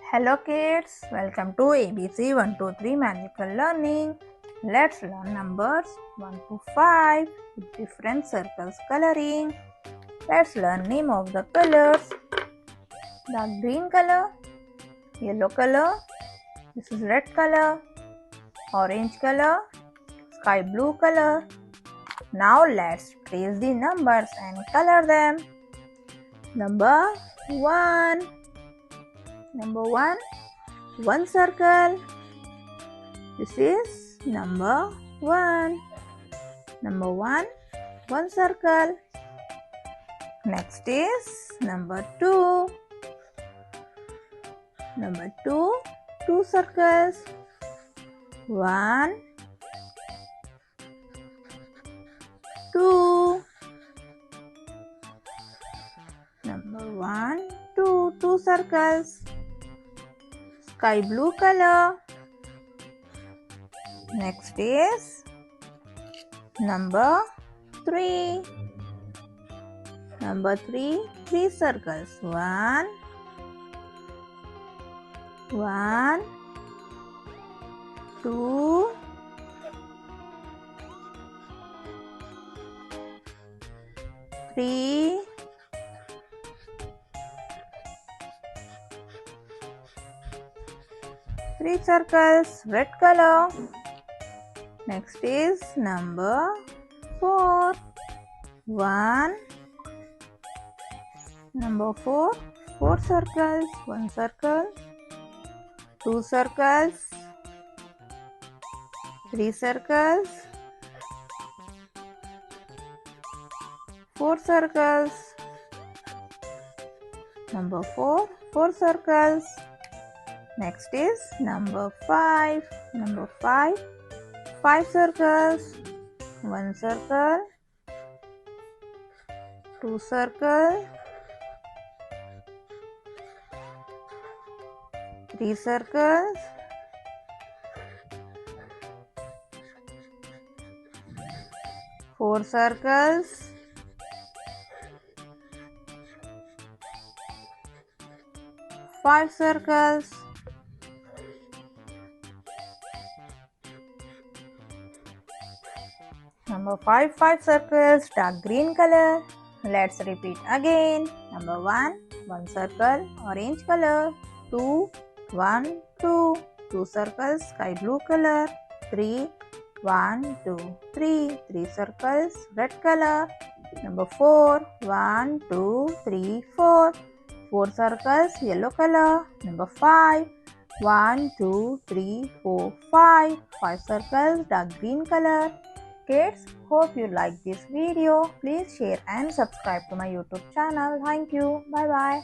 Hello kids, welcome to ABC123 Magical Learning. Let's learn numbers 1 to 5 with different circles coloring. Let's learn name of the colors. Dark green color, yellow color, this is red color, orange color, sky blue color. Now let's trace the numbers and color them. Number 1. Number 1, one circle. This is number 1. Number 1, one circle. Next is number 2. Number 2, two circles. 1, 2. Number 1, 2, two circles. Sky blue color. Next is number 3. Number 3, three circles. 1, 1, 2, 3, 3 circles, red color. Next is number 4. 1. Number 4, 4 circles. 1 circle, 2 circles, 3 circles, 4 circles. Number 4, 4 circles. Next is number 5. Number 5, 5 circles. 1 circle, 2 circle, 3 circles, 4 circles, 5 circles. Number 5, 5 circles, dark green color. Let's repeat again. Number 1, 1 circle, orange color. 2, 1, 2, 2 circles, sky blue color. 3, 1, 2, 3, 3 circles, red color. Number 4, 1, 2, 3, 4, 4 circles, yellow color. Number 5, 1, 2, 3, 4, 5, 5 circles, dark green color. Kids, hope you like this video. Please share and subscribe to my YouTube channel. Thank you. Bye bye.